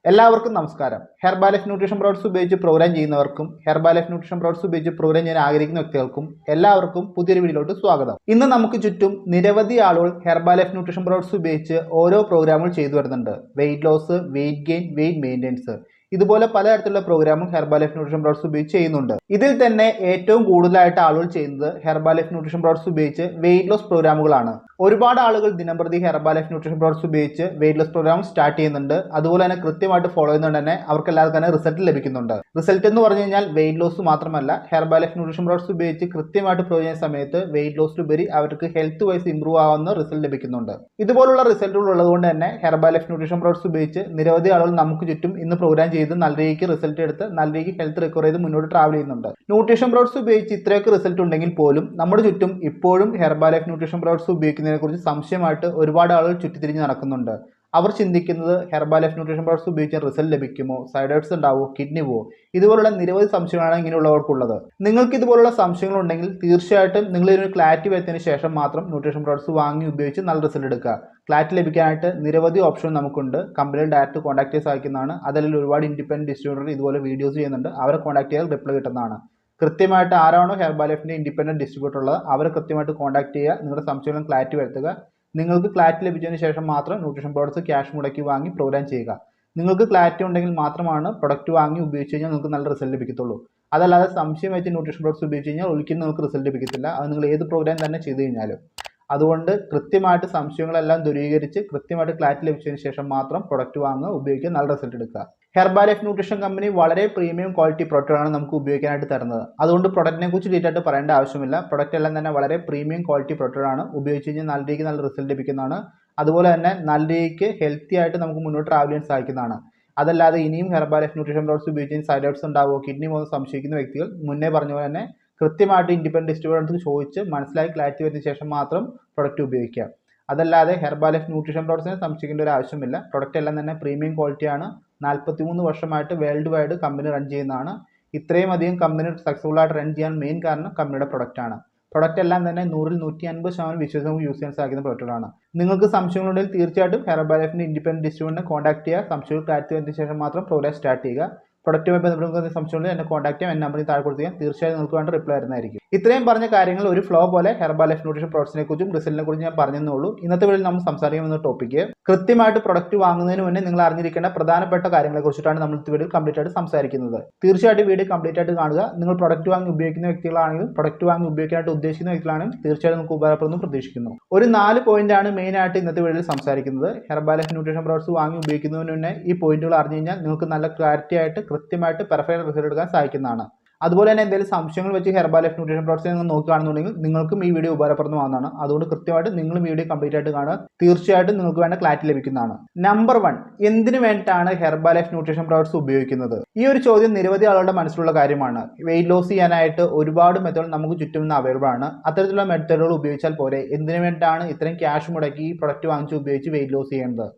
എല്ലാവർക്കും നമസ്കാരം. Herbalife nutrition products ഉപയോഗിച്ച് പ്രോഗ്രാം ചെയ്യുന്നവർക്കും ഹെർബാലൈഫ് ന്യൂട്രീഷൻ പ്രോഡക്ട്സ് ഉപയോഗിച്ച് പ്രോഗ്രാം ചെയ്യാൻ ആഗ്രഹിക്കുന്ന വ്യക്തികൾക്കും എല്ലാവർക്കും പുതിയൊരു വീഡിയോയിലോട്ട് സ്വാഗതം. ഇന്ന് നമുക്ക് ചുറ്റും നിരവധി ആളുകൾ ഹെർബാലൈഫ് ന്യൂട്രീഷൻ പ്രോഡക്ട്സ് ഉപയോഗിച്ച് ഓരോ പ്രോഗ്രാമുകൾ ചെയ്തു വരുന്നുണ്ട്. Weight loss, weight gain, weight maintenance, ഇതുപോലെ പലതരത്തിലുള്ള പ്രോഗ്രാമും ഹെർബാലൈഫ് ന്യൂട്രീഷൻ പ്രോഡക്ട്സ് ഉപയോഗിച്ച് ചെയ്യുന്നുണ്ട്. ഇതിൽ തന്നെ ഏറ്റവും കൂടുതലായിട്ട് ആളുകൾ ചെയ്യുന്നത് ഹെർബാലൈഫ് ന്യൂട്രീഷൻ പ്രോഡക്ട്സ് ഉപയോഗിച്ച് വെയിറ്റ് ലോസ് പ്രോഗ്രാമുകളാണ്. ഒരുപാട് ആളുകൾ ദിനംപ്രതി ഹെർബാലൈഫ് ന്യൂട്രീഷൻ പ്രോഡക്ട്സ് ഉപയോഗിച്ച് വെയിറ്റ് ലോസ് പ്രോഗ്രാം സ്റ്റാർട്ട് ചെയ്യുന്നുണ്ട്. അതുപോലെ തന്നെ കൃത്യമായിട്ട് ഫോളോ ചെയ്യുന്നതുകൊണ്ട് തന്നെ അവർക്ക് എല്ലാവർക്കും തന്നെ റിസൾട്ട് ലഭിക്കുന്നുണ്ട്. റിസൾട്ട് എന്ന് പറഞ്ഞു കഴിഞ്ഞാൽ വെയിറ്റ് ലോസ് മാത്രമല്ല, ഹെർബാലൈഫ് ന്യൂട്രീഷൻ പ്രോഡക്ട്സ് ഉപയോഗിച്ച് കൃത്യമായിട്ട് പ്രോഗ്രാം ചെയ്യുന്ന സമയത്ത് വെയിറ്റ് ലോസിലുപരി അവർക്ക് ഹെൽത്ത് വൈസ് ഇംപ്രൂവ് ആവുന്ന റിസൾട്ട് ലഭിക്കുന്നുണ്ട്. ഇതുപോലുള്ള റിസൾട്ടുകൾ ഉള്ളതുകൊണ്ട് തന്നെ ഹെർബാലൈഫ് ന്യൂട്രീഷൻ പ്രോഡക്ട്സ് ഉപയോഗിച്ച് നിരവധി ആളുകൾ നമുക്ക് ചുറ്റും ഇന്ന് പ്രോഗ്രാം ചെയ്ത് നല്ല രീതിക്ക് റിസൾട്ട് എടുത്ത് നല്ല രീതിക്ക് ഹെൽത്ത് റിക്കവർ ചെയ്ത് മുന്നോട്ട് ട്രാവൽ ചെയ്യുന്നുണ്ട്. ന്യൂട്രീഷൻ പ്രോഡക്ട്സ് ഉപയോഗിച്ച് ഇത്രയൊക്കെ റിസൾട്ട് ഉണ്ടെങ്കിൽ പോലും നമ്മുടെ ചുറ്റും ഇപ്പോഴും ഹെർബാലൈഫ് ന്യൂട്രീഷൻ പ്രോഡക്ട്സ് ഉപയോഗിക്കുന്നതിനെ കുറിച്ച് സംശയമായിട്ട് ഒരുപാട് ആളുകൾ ചുറ്റിത്തിരിഞ്ഞ് നടക്കുന്നുണ്ട്. അവർ ചിന്തിക്കുന്നത് ഹെർബാലൈഫ് ന്യൂട്രീഷൻ പ്രോഡക്ട്സ് ഉപയോഗിച്ച് റിസൾട്ട് ലഭിക്കുമോ, സൈഡ് എഫക്ട്സ് ഉണ്ടാവുമോ, കിഡ്നി പോവോ, ഇതുപോലുള്ള നിരവധി സംശയങ്ങളാണ് ഇങ്ങനെയുള്ളവർക്കുള്ളത്. നിങ്ങൾക്ക് ഇതുപോലുള്ള സംശയങ്ങളുണ്ടെങ്കിൽ തീർച്ചയായിട്ടും നിങ്ങൾ ഇതിനൊരു ക്ലാരിറ്റി വരുത്തിയതിന് ശേഷം മാത്രം ന്യൂട്രീഷൻ പ്രോഡക്ട്സ് വാങ്ങി ഉപയോഗിച്ച് നല്ല റിസൾട്ട് എടുക്കുക. ക്ലാരിറ്റി ലഭിക്കാനായിട്ട് നിരവധി ഓപ്ഷൻ നമുക്കുണ്ട്. കമ്പനിയിൽ ഡയറക്റ്റ് കോൺടാക്ട് ചെയ്യാൻ സാധിക്കുന്നതാണ്. അതല്ലെങ്കിൽ ഒരുപാട് ഇൻഡിപെൻഡന്റ് ഡിസ്ട്രിബ്യൂട്ടർ ഇതുപോലെ വീഡിയോസ് ചെയ്യുന്നുണ്ട്. അവരെ കോൺടാക്ട് ചെയ്താൽ റിപ്ലൈ കിട്ടുന്നതാണ്. കൃത്യമായിട്ട് ആരാണോ ഹെർബാലൈഫിൻ്റെ ഇൻഡിപെൻഡന്റ് ഡിസ്ട്രിബ്യൂട്ടർ ഉള്ളത് അവരെ കൃത്യമായിട്ട് കോൺടാക്ട് ചെയ്യുക. നിങ്ങളുടെ സംശയങ്ങളും ക്ലാരിറ്റി വരുത്തുക. നിങ്ങൾക്ക് ക്ലാരിറ്റി ലഭിച്ചതിന് ശേഷം മാത്രം ന്യൂട്രീഷൻ പ്രോഡക്ട്സ് ക്യാഷ് മുടക്കി വാങ്ങി പ്രോഗ്രാം ചെയ്യുക. നിങ്ങൾക്ക് ക്ലാരിറ്റി ഉണ്ടെങ്കിൽ മാത്രമാണ് പ്രൊഡക്റ്റ് വാങ്ങി ഉപയോഗിച്ച് കഴിഞ്ഞാൽ നിങ്ങൾക്ക് നല്ല റിസൾട്ട് ലഭിക്കത്തുള്ളൂ. അതല്ലാതെ സംശയം വെച്ച് ന്യൂട്രീഷൻ പ്രോഡക്ട്സ് ഉപയോഗിച്ച് കഴിഞ്ഞാൽ ഒരിക്കലും നിങ്ങൾക്ക് റിസൾട്ട് ലഭിക്കത്തില്ല. അത് നിങ്ങൾ ഏത് പ്രോഗ്രാം തന്നെ ചെയ്ത് കഴിഞ്ഞാലും. അതുകൊണ്ട് കൃത്യമായിട്ട് സംശയങ്ങളെല്ലാം ദൂരീകരിച്ച് കൃത്യമായിട്ട് ക്ലാരിറ്റി ലഭിച്ചതിന് ശേഷം മാത്രം പ്രൊഡക്റ്റ് വാങ്ങുക, ഉപയോഗിക്കുക, നല്ല റിസൾട്ട് എടുക്കുക. ഹെർബാലൈഫ് ന്യൂട്രീഷൻ കമ്പനി വളരെ പ്രീമിയം ക്വാളിറ്റി പ്രൊഡക്റ്റാണ് നമുക്ക് ഉപയോഗിക്കാനായിട്ട് തരുന്നത്. അതുകൊണ്ട് പ്രൊഡക്റ്റിനെ കുറിച്ച് ഡീറ്റെയിൽ ആയിട്ട് പറയേണ്ട ആവശ്യമില്ല. പ്രൊഡക്റ്റ് എല്ലാം തന്നെ വളരെ പ്രീമിയം ക്വാളിറ്റി പ്രൊഡക്റ്റാണ്. ഉപയോഗിച്ച് കഴിഞ്ഞാൽ നല്ല രീതിക്ക് നല്ല റിസൾട്ട് ലഭിക്കുന്നതാണ്. അതുപോലെ തന്നെ നല്ല രീതിക്ക് ഹെൽത്തി ആയിട്ട് നമുക്ക് മുന്നോട്ട് ട്രാവൽ ചെയ്യാൻ സാധിക്കുന്നതാണ്. അതല്ലാതെ ഇനിയും ഹെർബാലൈഫ് ന്യൂട്രീഷൻ പ്രോഡക്ട്സ് ഉപയോഗിച്ച് സൈഡ് എഫക്ട്സ് ഉണ്ടാവുമോ, കിഡ്നി പോകുന്ന സംശയിക്കുന്ന വ്യക്തികൾ മുന്നേ പറഞ്ഞ പോലെ തന്നെ കൃത്യമായിട്ട് ഇൻഡിപെൻഡന്റ് ഡിസ്ട്രിബ്യൂട്ടർ ചോദിച്ച് മനസ്സിലാക്കി ക്ലാരിറ്റി വരുന്ന ശേഷം മാത്രം പ്രൊഡക്റ്റ് ഉപയോഗിക്കുക. അതല്ലാതെ ഹെർബാലൈഫ് ന്യൂട്രീഷൻ പ്രോഡക്ട്സിനെ സംശയിക്കേണ്ട ഒരു ആവശ്യമില്ല. പ്രൊഡക്റ്റ് എല്ലാം തന്നെ പ്രീമിയം ക്വാളിറ്റിയാണ്. 43 വർഷമായിട്ട് വേൾഡ് വൈഡ് കമ്പനി റൺ ചെയ്യുന്നതാണ്. ഇത്രയും അധികം കമ്പനി സക്സസ്ഫുൾ ആയിട്ട് റൺ ചെയ്യാൻ മെയിൻ കാരണം കമ്പനിയുടെ പ്രൊഡക്റ്റാണ്. പ്രൊഡക്റ്റ് എല്ലാം തന്നെ 100-150% വിശ്വസിച്ച് നമുക്ക് യൂസ് ചെയ്യാൻ സാധിക്കുന്ന പ്രൊഡക്റ്റുകളാണ്. നിങ്ങൾക്ക് സംശയങ്ങളുണ്ടെങ്കിൽ തീർച്ചയായിട്ടും ഹെർബാലൈഫിൻ്റെ ഇൻഡിപെൻഡന്റ് ഡിസ്ട്രിബ്യൂട്ടറിനെ കോൺടാക്ട് ചെയ്യുക. സംശയങ്ങൾ ക്ലാരിറ്റി വരുന്ന ശേഷം മാത്രം പ്രോഗ്രാം സ്റ്റാർട്ട് ചെയ്യുക. പ്രൊഡക്റ്റുമായി ബന്ധപ്പെട്ട സംശയമുണ്ടെങ്കിൽ എന്നെ കോൺടാക്ട് ചെയ്യാം. എൻ്റെ നമ്പറിൽ താഴെ കൊടുത്താൽ തീർച്ചയായും നിങ്ങൾക്ക് വേണ്ട റിപ്ലൈ വരുന്നതായിരിക്കും. ഇത്രയും പറഞ്ഞ കാര്യങ്ങൾ ഒരു ഫ്ലോ പോലെ ഹെർബാലൈഫ് ന്യൂട്രീഷൻ പ്രോഡക്ട്സിനെ കുറിച്ചും റിസൾട്ടിനെ കുറിച്ചും ഞാൻ പറഞ്ഞെന്നുള്ളൂ. ഇന്നത്തെ വീഡിയോയിൽ നമ്മൾ സംസാരിക്കുന്ന ടോപ്പിക്ക് കൃത്യമായിട്ട് പ്രൊഡക്റ്റ് വാങ്ങുന്നതിന് മുന്നേ നിങ്ങൾ അറിഞ്ഞിരിക്കേണ്ട പ്രധാനപ്പെട്ട കാര്യങ്ങളെ കുറിച്ചിട്ടാണ് നമ്മൾ ഈ വീഡിയോ കംപ്ലീറ്റ് ആയിട്ട് സംസാരിക്കുന്നത്. തീർച്ചയായിട്ടും വീഡിയോ കംപ്ലീറ്റ് ആയിട്ട് കാണുക. നിങ്ങൾ പ്രൊഡക്റ്റ് വാങ്ങി ഉപയോഗിക്കുന്ന വ്യക്തികളാണെങ്കിലും പ്രൊഡക്റ്റ് വാങ്ങി ഉപയോഗിക്കാനായിട്ട് ഉദ്ദേശിക്കുന്ന വ്യക്തികളാണെങ്കിലും തീർച്ചയായും നമുക്ക് ഉപകാരപ്പെടുന്നു പ്രതീക്ഷിക്കുന്നു. ഒരു 4 പോയിന്റാണ് മെയിൻ ആയിട്ട് ഇന്നത്തെ വീഡിയോയിൽ സംസാരിക്കുന്നത്. ഹെർബാലൈഫ് ന്യൂട്രീഷൻ പ്രോഡക്ട്സ് വാങ്ങി ഉപയോഗിക്കുന്നതിന് മുന്നേ ഈ പോയിന്റുകൾ അറിഞ്ഞു കഴിഞ്ഞാൽ നിങ്ങൾക്ക് നല്ല ക്ലാരിറ്റി ആയിട്ട് കൃത്യമായിട്ട് പെർഫെക്റ്റ് റിസൾട്ട് എടുക്കാൻ സാധിക്കുന്നതാണ്. അതുപോലെ തന്നെ എന്തെങ്കിലും സംശയങ്ങൾ വെച്ച് ഹെർബാലൈഫ് ന്യൂട്രീഷൻ പ്രോഡക്ട്സ് നിങ്ങൾ നോക്കുകയാണെന്നുണ്ടെങ്കിൽ നിങ്ങൾക്കും ഈ വീഡിയോ ഉപകാരപ്രദമാകുന്നതാണ്. അതുകൊണ്ട് കൃത്യമായിട്ട് നിങ്ങൾ വീഡിയോ കംപ്ലീറ്റ് ആയിട്ട് കാണുക. തീർച്ചയായിട്ടും നിങ്ങൾക്ക് വേണ്ട ക്ലാരിറ്റി ലഭിക്കുന്നതാണ്. നമ്പർ 1, എന്തിനു വേണ്ടിയിട്ടാണ് ഹെർബാലൈഫ് ന്യൂട്രീഷൻ പ്രോഡക്ട്സ് ഉപയോഗിക്കുന്നത്? ഈ ഒരു ചോദ്യം നിരവധി ആളുകളുടെ മനസ്സിലുള്ള കാര്യമാണ്. വെയിറ്റ് ലോസ് ചെയ്യാനായിട്ട് ഒരുപാട് മെത്തേഡുകൾ നമുക്ക് ചുറ്റും നിന്ന് അവൈലബിൾ ആണ്. അത്തരത്തിലുള്ള മെത്തേഡുകൾ ഉപയോഗിച്ചാൽ പോരെ, എന്തിനു വേണ്ടിയിട്ടാണ് ഇത്രയും ക്യാഷ് മുടക്കി ഈ പ്രൊഡക്റ്റ് വാങ്ങിച്ച് ഉപയോഗിച്ച് വെയിറ്റ് ലോസ് ചെയ്യുന്നത്?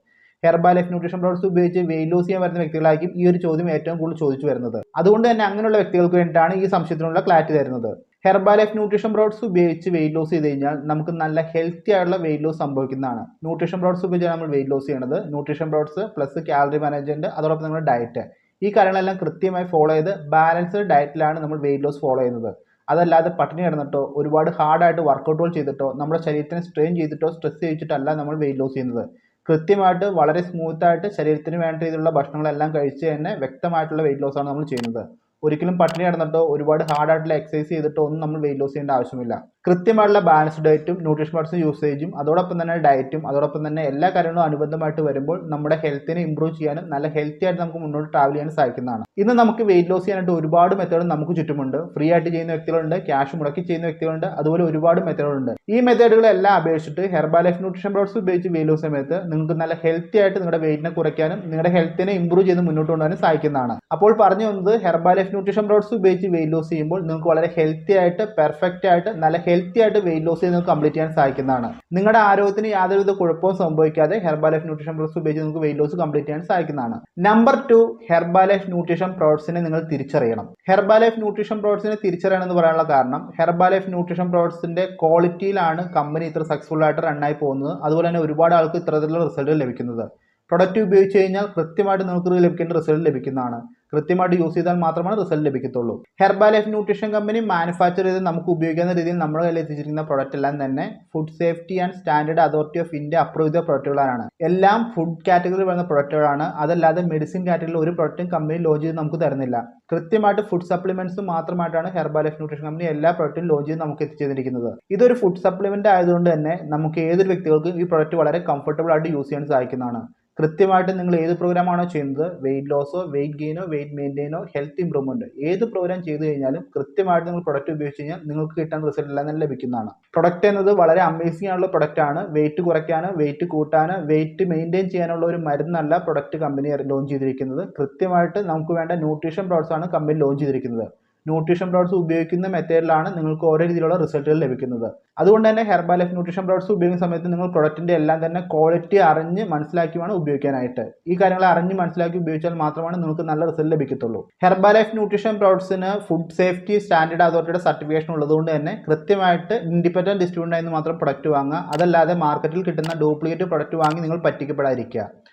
ഹെർബാലൈഫ് ന്യൂട്രീഷൻ പ്രോഡക്ട്സ് ഉപയോഗിച്ച് വെയിറ്റ് ലോസ് ചെയ്യാൻ വരുന്ന വ്യക്തികളായിരിക്കും ഈ ഒരു ചോദ്യം ഏറ്റവും കൂടുതൽ ചോദിച്ചു വരുന്നത്. അതുകൊണ്ട് തന്നെ അങ്ങനെയുള്ള വ്യക്തികൾക്ക് വേണ്ടിയിട്ടാണ് ഈ സംശയത്തിനുള്ള ക്ലാരിറ്റി തരുന്നത്. ഹെർബാലൈഫ് ന്യൂട്രീഷൻ പ്രോഡക്ട്സ് ഉപയോഗിച്ച് വെയിറ്റ് ലോസ് ചെയ്ത് കഴിഞ്ഞാൽ നമുക്ക് നല്ല ഹെൽത്തി ആയിട്ടുള്ള വെയിറ്റ് ലോസ് സംഭവിക്കുന്നതാണ്. ന്യൂട്രീഷൻ പ്രോഡക്ട്സ് ഉപയോഗിച്ച് നമ്മൾ വെയിറ്റ് ലോസ് ചെയ്യുന്നത്. Nutrition products plus calorie management, അതോടൊപ്പം നമ്മുടെ ഡയറ്റ്, ഈ കാര്യങ്ങളെല്ലാം കൃത്യമായി ഫോളോ ചെയ്ത് ബാലൻസ്ഡ് ഡയറ്റിലാണ് നമ്മൾ വെയിറ്റ് ലോസ് ഫോളോ ചെയ്യുന്നത്. അതല്ലാതെ പട്ടിണി കിടന്നിട്ടോ ഒരുപാട് ഹാർഡായിട്ട് വർക്കൗട്ടുകൾ ചെയ്തിട്ടോ നമ്മുടെ ശരീരത്തിനെ സ്ട്രെയിൻ ചെയ്തിട്ടോ സ്ട്രെസ് ചെയ്യിച്ചിട്ടല്ല നമ്മൾ വെയിറ്റ് ലോസ് ചെയ്യുന്നത്. കൃത്യമായിട്ട് വളരെ സ്മൂത്തായിട്ട് ശരീരത്തിന് വേണ്ട രീതിയിലുള്ള ഭക്ഷണങ്ങളെല്ലാം കഴിച്ച് തന്നെ വ്യക്തമായിട്ടുള്ള വെയിറ്റ് ലോസാണ് നമ്മൾ ചെയ്യുന്നത്. ഒരിക്കലും പട്ടിണി കിടന്നിട്ടോ ഒരുപാട് ഹാർഡായിട്ടുള്ള എക്സസൈസ് ചെയ്തിട്ടോ ഒന്നും നമ്മൾ വെയിറ്റ് ലോസ് ചെയ്യേണ്ട ആവശ്യമില്ല. കൃത്യമായിട്ടുള്ള ബാലൻസ്ഡ് ഡയറ്റും ന്യൂട്രീഷൻ പ്രോഡക്ട്സ് യൂസേജും അതോടൊപ്പം തന്നെ ഡയറ്റും അതോടൊപ്പം തന്നെ എല്ലാ കാര്യങ്ങളും അനുബന്ധമായിട്ട് വരുമ്പോൾ നമ്മുടെ ഹെൽത്തിനെ ഇംപ്രൂവ് ചെയ്യാനും നല്ല ഹെൽത്തി ആയിട്ട് നമുക്ക് മുന്നോട്ട് ട്രാവൽ ചെയ്യാൻ സാധിക്കുന്നതാണ്. ഇന്ന് നമുക്ക് വെയിറ്റ് ലോസ് ചെയ്യാനായിട്ട് ഒരുപാട് മെത്തേഡ് നമുക്ക് ചുറ്റുമുണ്ട്. ഫ്രീ ആയിട്ട് ചെയ്യുന്ന വ്യക്തികളുണ്ട്, ക്യാഷ് മുടക്കി ചെയ്യുന്ന വ്യക്തികളുണ്ട്, അതുപോലെ ഒരുപാട് മെത്തേഡുകളുണ്ട്. ഈ മെത്തേഡുകളെല്ലാം അപേക്ഷിച്ചിട്ട് ഹെർബാലൈഫ് ന്യൂട്രീഷൻ പ്രോഡക്ട്സ് ഉപയോഗിച്ച് വെയിറ്റ് ലോസ് സമയത്ത് നിങ്ങൾക്ക് നല്ല ഹെൽത്തി ആയിട്ട് നിങ്ങളുടെ വെയിറ്റിനെ കുറയ്ക്കാനും നിങ്ങളുടെ ഹെൽത്തിനെ ഇംപ്രൂവ് ചെയ്ത് മുന്നോട്ട് കൊണ്ടുപോകാനും സാധിക്കുന്നതാണ്. അപ്പോൾ പറഞ്ഞു വന്നത് ഹെർബാലൈഫ് ന്യൂട്രീഷൻ പ്രോഡക്ട്സ് ഉപയോഗിച്ച് വെയിറ്റ് ലോസ് ചെയ്യുമ്പോൾ നിങ്ങൾക്ക് വളരെ ഹെൽത്തി ആയിട്ട് പെർഫെക്റ്റ് ആയിട്ട് നല്ല ഹെൽത്തി ആയിട്ട് വെയിറ്റ് ലോസ് ചെയ്ത് നിങ്ങൾക്ക് കംപ്ലീറ്റ് ചെയ്യാൻ സാധിക്കുന്നതാണ്. നിങ്ങളുടെ ആരോഗ്യത്തിന് യാതൊരുവിധ കുഴപ്പവും സംഭവിക്കാതെ ഹെർബാലൈഫ് ന്യൂട്രീഷൻ പ്രോഡക്ട്സ് ഉപയോഗിച്ച് നിങ്ങൾക്ക് വെയിറ്റ് ലോസ് കംപ്ലീറ്റ് ചെയ്യാൻ സാധിക്കുന്നതാണ്. നമ്പർ 2, ഹെർബാലൈഫ് ന്യൂട്രീഷൻ പ്രോഡക്ട്സിനെ നിങ്ങൾ തിരിച്ചറിയണം. ഹെർബാലൈഫ് ന്യൂട്രീഷൻ പ്രോഡക്ട്സിനെ തിരിച്ചറിയണം എന്ന് പറയാനുള്ള കാരണം ഹെർബാലൈഫ് ന്യൂട്രീഷൻ പ്രോഡക്ട്സിന്റെ ക്വാളിറ്റിയിലാണ് കമ്പനി ഇത്ര സക്സസ്ഫുൾ ആയിട്ട് റണ്ണായി പോകുന്നത്. അതുപോലെ തന്നെ ഒരുപാട് ആൾക്ക് ഇത്തരത്തിലുള്ള റിസൾട്ട് ലഭിക്കുന്നത്. പ്രൊഡക്റ്റ് ഉപയോഗിച്ച് കഴിഞ്ഞാൽ കൃത്യമായിട്ട് നിങ്ങൾക്ക് ലഭിക്കേണ്ട റിസൾട്ട് ലഭിക്കുന്നതാണ്. കൃത്യമായിട്ട് യൂസ് ചെയ്താൽ മാത്രമാണ് റിസൾട്ട് ലഭിക്കത്തുള്ളൂ. Herbalife nutrition company manufacture ചെയ്ത് നമുക്ക് ഉപയോഗിക്കുന്ന രീതിയിൽ നമ്മുടെ കയ്യിൽ എത്തിച്ചിരിക്കുന്ന പ്രൊഡക്റ്റ് എല്ലാം തന്നെ food safety and standard authority of India approve ചെയ്ത പ്രൊഡക്റ്റുകളാണ്. എല്ലാം ഫുഡ് കാറ്റഗറി വരുന്ന പ്രൊഡക്റ്റുകളാണ്. അതല്ലാതെ മെഡിസിൻ കാറ്റഗറിയിൽ ഒരു പ്രൊഡക്റ്റും കമ്പനി ലോഞ്ച് ചെയ്ത് നമുക്ക് തരുന്നില്ല. കൃത്യമായിട്ട് ഫുഡ് സപ്ലിമെന്റ്സ് മാത്രമായിട്ടാണ് ഹെർബാ ലൈഫ് ന്യൂട്രീഷൻ കമ്പനി എല്ലാ പ്രൊഡക്റ്റും ലോഞ്ച് ചെയ്ത് നമുക്ക് എത്തിച്ചിരിക്കുന്നത്. ഇതൊരു ഫുഡ് സപ്ലിമെന്റ് ആയതുകൊണ്ട് തന്നെ നമുക്ക് ഏതൊരു വ്യക്തികൾക്കും ഈ പ്രൊഡക്റ്റ് വളരെ കംഫർട്ടബിൾ ആയിട്ട് യൂസ് ചെയ്യാൻ സാധിക്കുന്നതാണ്. കൃത്യമായിട്ട് നിങ്ങൾ ഏത് പ്രോഗ്രാമാണോ ചെയ്യുന്നത്, വെയിറ്റ് ലോസോ വെയിറ്റ് ഗെയിനോ വെയിറ്റ് മെയിൻറ്റെയിനോ ഹെൽത്ത് ഇംപ്രൂവ്മെന്റ് ഏത് പ്രോഗ്രാം ചെയ്ത് കഴിഞ്ഞാലും കൃത്യമായിട്ട് നിങ്ങൾ പ്രൊഡക്റ്റ് ഉപയോഗിച്ച് കഴിഞ്ഞാൽ നിങ്ങൾക്ക് കിട്ടാൻ റിസൾട്ട് എല്ലാം തന്നെ ലഭിക്കുന്നതാണ്. പ്രൊഡക്റ്റ് എന്നത് വളരെ അമേസിംഗ് ആയിട്ടുള്ള പ്രൊഡക്റ്റ് ആണ്. വെയിറ്റ് കുറയ്ക്കാനോ വെയിറ്റ് കൂട്ടാനോ വെയിറ്റ് മെയിൻറ്റെയിൻ ചെയ്യാനുള്ള ഒരു മരുന്നല്ല പ്രൊഡക്റ്റ് കമ്പനി ലോഞ്ച് ചെയ്തിരിക്കുന്നത്. കൃത്യമായിട്ട് നമുക്ക് വേണ്ട ന്യൂട്രീഷൻ പ്രോഡക്ട്സ് ആണ് കമ്പനി ലോഞ്ച് ചെയ്തിരിക്കുന്നത്. ന്യൂട്രീഷൻ പ്രോഡക്ട്സ് ഉപയോഗിക്കുന്ന മെത്തേഡിലാണ് നിങ്ങൾക്ക് ഓരോ രീതിയിലുള്ള റിസൾട്ടുകൾ ലഭിക്കുന്നത്. അതുകൊണ്ട് തന്നെ ഹെർബാ ലൈഫ് ന്യൂട്രീഷൻ പ്രോഡക്ട്സ് ഉപയോഗിക്കുന്ന സമയത്ത് നിങ്ങൾ പ്രൊഡക്റ്റിന്റെ എല്ലാം തന്നെ ക്വാളിറ്റി അറിഞ്ഞ് മനസ്സിലാക്കി വേണം ഉപയോഗിക്കാനായിട്ട്. ഈ കാര്യങ്ങൾ അറിഞ്ഞ് മനസ്സിലാക്കി ഉപയോഗിച്ചാൽ മാത്രമാണ് നിങ്ങൾക്ക് നല്ല റിസൾട്ട് ലഭിക്കത്തുള്ളൂ. ഹെർബാ ലൈഫ് ന്യൂട്രീഷൻ പ്രോഡക്ട്സിന് ഫുഡ് സേഫ്റ്റി സ്റ്റാൻഡേർഡ് അതോറിറ്റിയുടെ സർട്ടിഫിക്കേഷൻ ഉള്ളതുകൊണ്ട് തന്നെ കൃത്യമായിട്ട് ഇൻഡിപെൻഡന്റ് ഡിസ്ട്രിബ്യൂട്ടറിൽ നിന്ന് മാത്രം പ്രൊഡക്റ്റ് വാങ്ങുക. അതല്ലാതെ മാർക്കറ്റിൽ കിട്ടുന്ന ഡ്യൂപ്ലിക്കേറ്റ് പ്രൊഡക്റ്റ് വാങ്ങി നിങ്ങൾ പറ്റിക്കപ്പെടാതിരിക്കുക.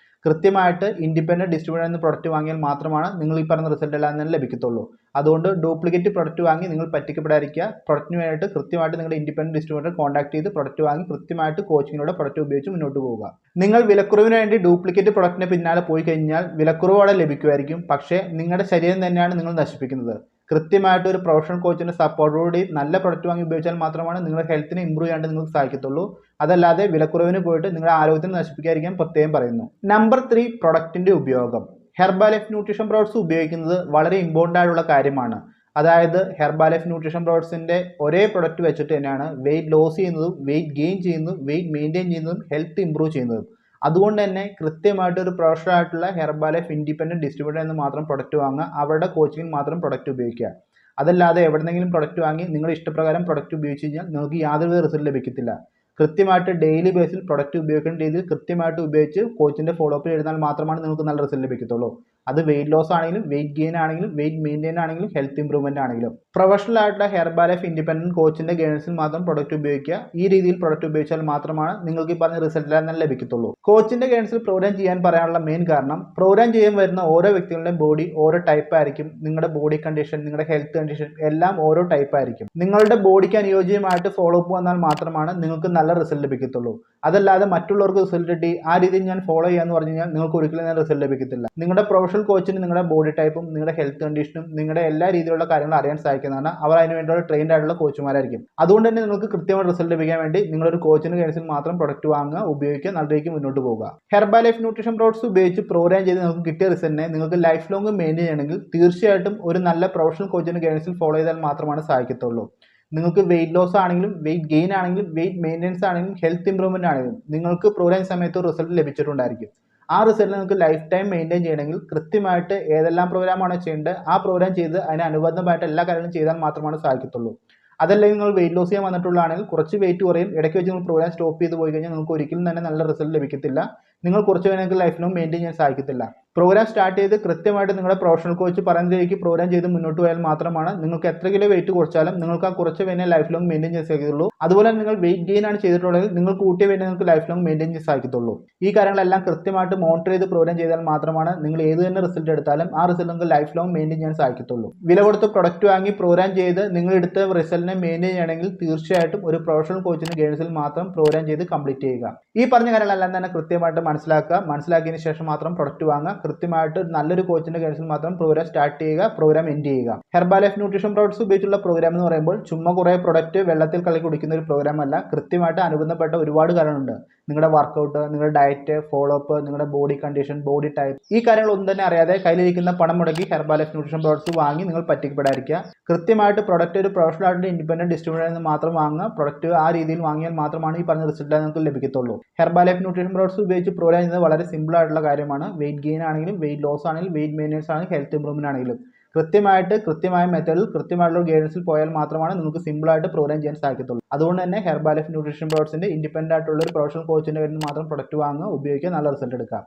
കൃത്യമായിട്ട് ഇൻഡിപെൻഡന്റ് ഡിസ്ട്രിബ്യൂട്ടറിൽ നിന്ന് പ്രൊഡക്റ്റ് വാങ്ങിയാൽ മാത്രമാണ് നിങ്ങൾ ഈ പറഞ്ഞ റിസൾട്ട് എല്ലാം തന്നെ ലഭിക്കത്തുള്ളൂ. അതുകൊണ്ട് ഡ്യൂപ്ലിക്കേറ്റ് പ്രൊഡക്റ്റ് വാങ്ങി നിങ്ങൾ പറ്റിക്കപ്പെടാതിരിക്കുക. പ്രൊഡക്റ്റിന് വേണ്ടിയിട്ട് കൃത്യമായിട്ട് നിങ്ങളുടെ ഇൻഡിപെൻഡന്റ് ഡിസ്ട്രിബ്യൂട്ടർ കോൺടാക്ട് ചെയ്ത് പ്രൊഡക്റ്റ് വാങ്ങി കൃത്യമായിട്ട് കോച്ചിങ്ങിലൂടെ പ്രൊഡക്റ്റ് ഉപയോഗിച്ച് മുന്നോട്ട് പോവുക. നിങ്ങൾ വിലക്കുറവിന് വേണ്ടി ഡ്യൂപ്ലിക്കേറ്റ് പ്രൊഡക്റ്റിന് പിന്നാലെ പോയി കഴിഞ്ഞാൽ വിലക്കുറവോടെ ലഭിക്കുമായിരിക്കും, പക്ഷേ നിങ്ങളുടെ ശരീരം തന്നെയാണ് നിങ്ങൾ നശിപ്പിക്കുന്നത്. കൃത്യമായിട്ട് ഒരു പ്രൊഫഷണൽ കോച്ചിന്റെ സപ്പോർട്ടോടുകൂടി നല്ല പ്രൊഡക്റ്റ് വാങ്ങി ഉപയോഗിച്ചാൽ മാത്രമാണ് നിങ്ങളുടെ ഹെൽത്തിനെ ഇംപ്രൂവ് ചെയ്യാണ്ട് നിങ്ങൾക്ക് സാധിക്കത്തുള്ളൂ. അതല്ലാതെ വിലക്കുറവിന് പോയിട്ട് നിങ്ങളുടെ ആരോഗ്യത്തിന് നശിപ്പിക്കാതിരിക്കാൻ പ്രത്യേകം പറയുന്നു. നമ്പർ 3, പ്രൊഡക്റ്റിന്റെ ഉപയോഗം. ഹെർബാ ലൈഫ് ന്യൂട്രീഷൻ പ്രോഡക്ട്സ് ഉപയോഗിക്കുന്നത് വളരെ ഇമ്പോർട്ടൻ്റ് ആയിട്ടുള്ള കാര്യമാണ്. അതായത് ഹെർബാ ലൈഫ് ന്യൂട്രീഷൻ പ്രോഡക്ട്സിന്റെ ഒരേ പ്രൊഡക്റ്റ് വെച്ചിട്ട് തന്നെയാണ് വെയിറ്റ് ലോസ് ചെയ്യുന്നതും വെയിറ്റ് ഗെയിൻ ചെയ്യുന്നതും വെയിറ്റ് മെയിൻറ്റെയിൻ ചെയ്യുന്നതും ഹെൽത്ത് ഇംപ്രൂവ് ചെയ്യുന്നതും. അതുകൊണ്ട് തന്നെ കൃത്യമായിട്ട് ഒരു പ്രൊഫഷണൽ ആയിട്ടുള്ള ഹെർബാ ലൈഫ് ഇൻഡിപെൻഡന്റ് ഡിസ്ട്രിബ്യൂട്ടറിൽ നിന്ന് മാത്രം പ്രൊഡക്റ്റ് വാങ്ങുക. അവരുടെ കോച്ചിങ്ങിൽ മാത്രം പ്രൊഡക്റ്റ് ഉപയോഗിക്കുക. അതല്ലാതെ എവിടെന്നെങ്കിലും പ്രൊഡക്റ്റ് വാങ്ങി നിങ്ങളുടെ ഇഷ്ടപ്രകാരം പ്രൊഡക്റ്റ് ഉപയോഗിച്ച് കഴിഞ്ഞാൽ നിങ്ങൾക്ക് യാതൊരുവിധ റിസൾട്ട് ലഭിക്കത്തില്ല. കൃത്യമായിട്ട് ഡെയിലി ബേസിൽ പ്രൊഡക്റ്റ് ഉപയോഗിക്കേണ്ട രീതിയിൽ കൃത്യമായിട്ട് ഉപയോഗിച്ച് കോച്ചിന്റെ ഫോളോ അപ്പ് എഴുതാൻ മാത്രമാണ് നിങ്ങൾക്ക് നല്ല റിസൾട്ട് ലഭിക്കത്തുള്ളൂ. അത് വെയിറ്റ് ലോസ് ആണെങ്കിലും വെയിറ്റ് ഗെയിൻ ആണെങ്കിലും വെയിറ്റ് മെയിൻറ്റെയിൻ ആണെങ്കിലും ഹെൽത്ത് ഇംപ്രൂവ്മെന്റ് ആണെങ്കിലും പ്രൊഫഷണൽ ആയിട്ടുള്ള ഹെർബാ ലൈഫ് ഇൻഡിപെൻഡന്റ് കോച്ചിന്റെ ഗൈഡൻസിൽ മാത്രം പ്രൊഡക്റ്റ് ഉപയോഗിക്കുക. ഈ രീതിയിൽ പ്രൊഡക്റ്റ് ഉപയോഗിച്ചാൽ മാത്രമാണ് നിങ്ങൾക്ക് ഈ പറഞ്ഞ റിസൾട്ട് തന്നെ ലഭിക്കത്തുള്ളൂ. കോച്ചിന്റെ ഗൈഡൻസിൽ പ്രോഗ്രാം ചെയ്യാൻ പറയാനുള്ള മെയിൻ കാരണം പ്രോഗ്രാം ചെയ്യാൻ വരുന്ന ഓരോ വ്യക്തികളുടെയും ബോഡി ഓരോ ടൈപ്പ് ആയിരിക്കും. നിങ്ങളുടെ ബോഡി കണ്ടീഷൻ, നിങ്ങളുടെ ഹെൽത്ത് കണ്ടീഷൻ എല്ലാം ഓരോ ടൈപ്പ് ആയിരിക്കും. നിങ്ങളുടെ ബോഡിക്ക് അനുയോജ്യമായിട്ട് ഫോളോ അപ്പ് വന്നാൽ മാത്രമാണ് നിങ്ങൾക്ക് നല്ല റിസൾട്ട് ലഭിക്കത്തുള്ളൂ. അതല്ലാതെ മറ്റുള്ളവർക്ക് റിസൾട്ട് കിട്ടി ആ രീതിയിൽ ഞാൻ ഫോളോ ചെയ്യാന്ന് പറഞ്ഞു കഴിഞ്ഞാൽ നിങ്ങൾക്ക് ഒരിക്കലും റിസൾട്ട് ലഭിക്കത്തില്ല. നിങ്ങളുടെ പ്രൊഫഷണൽ കോച്ചിന് നിങ്ങളുടെ ബോഡി ടൈപ്പും നിങ്ങളുടെ ഹെൽത്ത് കണ്ടീഷനും നിങ്ങളുടെ എല്ലാ രീതിയിലുള്ള കാര്യങ്ങൾ അറിയാൻ സാധിക്കുന്നതാണ്. അവർ അതിന് വേണ്ടിയുള്ള ട്രെയിൻഡ് ആയിട്ടുള്ള കോച്ചുമാരായിരിക്കും. അതുകൊണ്ട് തന്നെ നിങ്ങൾക്ക് കൃത്യമായ റിസൾട്ട് ലഭിക്കാൻ വേണ്ടി നിങ്ങളൊരു കോച്ചിന് കേസിൽ മാത്രം പ്രൊഡക്റ്റ് വാങ്ങുക, ഉപയോഗിക്കുക, നല്ല രീതിക്ക് മുന്നോട്ട് പോകുക. ഹെർബാ ലൈഫ് ന്യൂട്രീഷൻ പ്രോഡക്ട്സ് ഉപയോഗിച്ച് പ്രോഗ്രാം ചെയ്ത് നിങ്ങൾക്ക് കിട്ടിയ റിസൾട്ടിനെ നിങ്ങൾക്ക് ലൈഫ് ലോങ് മെയിൻറ്റെയിൻ ചെയ്യണമെങ്കിൽ തീർച്ചയായിട്ടും ഒരു നല്ല പ്രൊഫഷണൽ കോച്ചിന് ഗൈഡൻസിൽ ഫോളോ ചെയ്താൽ മാത്രമാണ് സാധിക്കത്തുള്ളൂ. നിങ്ങൾക്ക് വെയിറ്റ് ലോസ് ആണെങ്കിലും വെയിറ്റ് ഗെയിൻ ആണെങ്കിലും വെയിറ്റ് മെയിൻ്റെനൻസ് ആണെങ്കിലും ഹെൽത്ത് ഇംപ്രൂവ്മെന്റ് ആണെങ്കിലും നിങ്ങൾക്ക് പ്രോഗ്രാം സമയത്ത് റിസൾട്ട് ലഭിച്ചിട്ടുണ്ടായിരിക്കും. ആ റിസൾട്ട് നിങ്ങൾക്ക് ലൈഫ് ടൈം മെയിൻറ്റെയിൻ ചെയ്യണമെങ്കിൽ കൃത്യമായിട്ട് ഏതെല്ലാം പ്രോഗ്രാമാണോ ചെയ്യേണ്ടത് ആ പ്രോഗ്രാം ചെയ്ത് അതിന് അനുബന്ധമായിട്ട് എല്ലാ കാര്യങ്ങളും ചെയ്താൽ മാത്രമാണ് സാധിക്കത്തുള്ളൂ. അതല്ലെങ്കിൽ നിങ്ങൾ വെയിറ്റ് ലോസ് ചെയ്യാൻ വന്നിട്ടുള്ളതാണെങ്കിൽ കുറച്ച് വെയിറ്റ് കുറയും, ഇടയ്ക്ക് വെച്ച് നിങ്ങൾ പ്രോഗ്രാം സ്റ്റോപ്പ് ചെയ്ത് പോയി കഴിഞ്ഞാൽ നിങ്ങൾക്ക് ഒരിക്കലും തന്നെ നല്ല റിസൾട്ട് ലഭിക്കത്തില്ല. നിങ്ങൾ കുറച്ച് വേണമെങ്കിൽ ലൈഫിലും മെയിൻറ്റെയിൻ ചെയ്യാൻ സാധിക്കത്തില്ല. പ്രോഗ്രാം സ്റ്റാർട്ട് ചെയ്ത് കൃത്യമായിട്ട് നിങ്ങളുടെ പ്രൊഫഷണൽ കോച്ച് പറയുന്നതിലേക്ക് പ്രോഗ്രാം ചെയ്ത് മുന്നോട്ട് പോയാൽ മാത്രമാണ് നിങ്ങൾക്ക് എത്ര കിലോ വെയിറ്റ് കുറച്ചാലും നിങ്ങൾക്ക് ആ കുറച്ച് വേണേ ലൈഫ് ലോങ് മെയിൻറ്റെയിൻ ചെയ്യാൻ സാധിക്കത്തുള്ളൂ. അതുപോലെ നിങ്ങൾ വെയിറ്റ് ഗെയിൻ ആണ് ചെയ്തിട്ടുള്ളതെങ്കിൽ നിങ്ങൾ കൂട്ടിയ വേണ്ടി നിങ്ങൾക്ക് ലൈഫ് ലോങ് മെയിൻറ്റെയിൻ ചെയ്യാൻ സാധിക്കത്തുള്ളൂ. ഈ കാര്യങ്ങളെല്ലാം കൃത്യമായിട്ട് മോണിറ്റർ ചെയ്ത് പ്രോഗ്രാം ചെയ്താൽ മാത്രമാണ് നിങ്ങൾ ഏത് തന്നെ റിസൾട്ട് എടുത്താലും ആ റിസൾട്ട് നിങ്ങൾക്ക് ലൈഫ് ലോങ് മെയിൻറ്റെയിൻ ചെയ്യാൻ സാധിക്കത്തുള്ളൂ. വില കൊടുത്ത് പ്രൊഡക്റ്റ് വാങ്ങി പ്രോഗ്രാം ചെയ്ത് നിങ്ങൾ എടുത്ത റിസൾട്ടിനെ മെയിൻറ്റെയിൻ ചെയ്യണമെങ്കിൽ തീർച്ചയായിട്ടും ഒരു പ്രൊഫഷണൽ കോച്ചിന് ഗൈഡൻസിൽ മാത്രം പ്രോഗ്രാം ചെയ്ത് കംപ്ലീറ്റ് ചെയ്യുക. ഈ പറഞ്ഞ കാര്യങ്ങളെല്ലാം തന്നെ കൃത്യമായിട്ട് മനസ്സിലാക്കിയതിന് ശേഷം മാത്രം പ്രൊഡക്റ്റ് വാങ്ങുക. കൃത്യമായിട്ട് നല്ലൊരു കോച്ചിന്റെ ഗൈഡൻസിൽ മാത്രം പ്രോഗ്രാം സ്റ്റാർട്ട് ചെയ്യുക, പ്രോഗ്രാം എൻഡ് ചെയ്യുക. ഹെർബാ ലൈഫ് ന്യൂട്രീഷൻ പ്രോഡക്ട്സ് ഉപയോഗിച്ചുള്ള പ്രോഗ്രാം എന്ന് പറയുമ്പോൾ ചുമ്മാ കുറേ പ്രൊഡക്റ്റ് വെള്ളത്തിൽ കളി കുടിക്കുന്ന ഒരു പ്രോഗ്രാം അല്ല. കൃത്യമായിട്ട് അനുബന്ധപ്പെട്ട ഒരുപാട് കാര്യങ്ങളുണ്ട്. നിങ്ങളുടെ വർക്കൗട്ട്, നിങ്ങളുടെ ഡയറ്റ്, ഫോളോ അപ്പ്, നിങ്ങളുടെ ബോഡി കണ്ടീഷൻ, ബോഡി ടൈപ്പ്, ഈ കാര്യങ്ങളൊന്നും തന്നെ അറിയാതെ കയ്യിലിരിക്കുന്ന പണം മുടക്കി ഹെർബാ ലൈഫ് ന്യൂട്രീഷൻ പ്രോഡക്ട്സ് വാങ്ങി നിങ്ങൾ പറ്റിക്കപ്പെടാതിരിക്കുക. കൃത്യമായിട്ട് പ്രൊഡക്റ്റ് ഒരു പ്രൊഫഷണൽ ആയിട്ട് ഇൻഡിപെൻഡന്റ് ഡിസ്ട്രിബ്യൂട്ടറിൽ നിന്ന് മാത്രം വാങ്ങുക. പ്രൊഡക്റ്റ് ആ രീതിയിൽ വാങ്ങിയാൽ മാത്രമാണ് ഈ പറഞ്ഞ റിസൾട്ട് നിങ്ങൾക്ക് ലഭിക്കത്തുള്ളൂ. ഹെർബാ ലൈഫ് ന്യൂട്രീഷൻ പ്രോഡക്ട്സ് ഉപയോഗിച്ച് പ്രോഗ്രാം ചെയ്യുന്നത് വളരെ സിമ്പിൾ ആയിട്ടുള്ള കാര്യമാണ്. വെയിറ്റ് ഗെയിൻ ആണെങ്കിലും വെയിറ്റ് ലോസ് ആണെങ്കിലും വെയിറ്റ് മെയിൻ്റെനൻസ് ആണെങ്കിലും ഹെൽത്ത് ഇംപ്രൂവ്മെന്റ് ആണെങ്കിലും കൃത്യമായ മെത്തേഡിൽ കൃത്യമായിട്ടുള്ള ഗൈഡൻസിൽ പോയാൽ മാത്രമാണ് നിങ്ങൾക്ക് സിമ്പിളായിട്ട് പ്രോഗ്രാം ചെയ്യാൻ സാധിക്കത്തുള്ളൂ. അതുകൊണ്ട് തന്നെ ഹെർബാ ലൈഫ് ന്യൂട്രീഷൻ പ്രോഡക്ട്സിന്റെ ഇൻഡിപെൻഡന്റ് ആയിട്ടുള്ള ഒരു പ്രൊഫഷണൽ കോച്ചിന്റെ കയ്യിൽ നിന്ന് മാത്രം പ്രൊഡക്റ്റ് വാങ്ങുക, ഉപയോഗിക്കുക, നല്ല റിസൾട്ട് എടുക്കുക.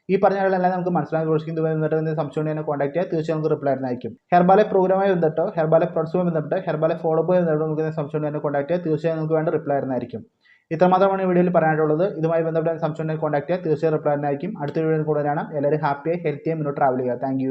ഈ പറഞ്ഞാലെല്ലാം നമുക്ക് മനസ്സിലാക്കി പ്രവേശിക്കുന്നത് സംശയം തന്നെ കോൺടാക്ട് ചെയ്യുക, തീർച്ചയായും നമുക്ക് റിപ്ലൈ ആയിരിക്കും. ഹെർബാ ലൈഫ് പ്രോഗ്രാമായി ബന്ധപ്പെട്ടോ ഹെർബാ ലൈഫ് പ്രൊഡക്ട്സുമായി ബന്ധപ്പെട്ടോ ഹെർബാ ലൈഫ് ഫോളോ അപ്പ് ബന്ധപ്പെട്ടോ നമുക്ക് സംശയം തന്നെ കോൺടാക്ട് ചെയ്യുക, തീർച്ചയായും നമുക്ക് വേണ്ട റിപ്ലൈ ആയിരിക്കും. ഇത്രമാത്രമാണ് ഈ വീഡിയോയിൽ പറയാനുള്ളത്. ഇതുമായി ബന്ധപ്പെട്ട സംശയം കോൺടാക്ട് ചെയ്യുക, തീർച്ചയായും റിപ്ലൈ ആയിരിക്കും. അടുത്ത വീഡിയോയിൽ കൂടെ കാണാം. എല്ലാവരും ഹാപ്പിയായി ഹെൽത്തിയായി മുന്നോട്ട് ട്രാവൽ ചെയ്യുക. താങ്ക്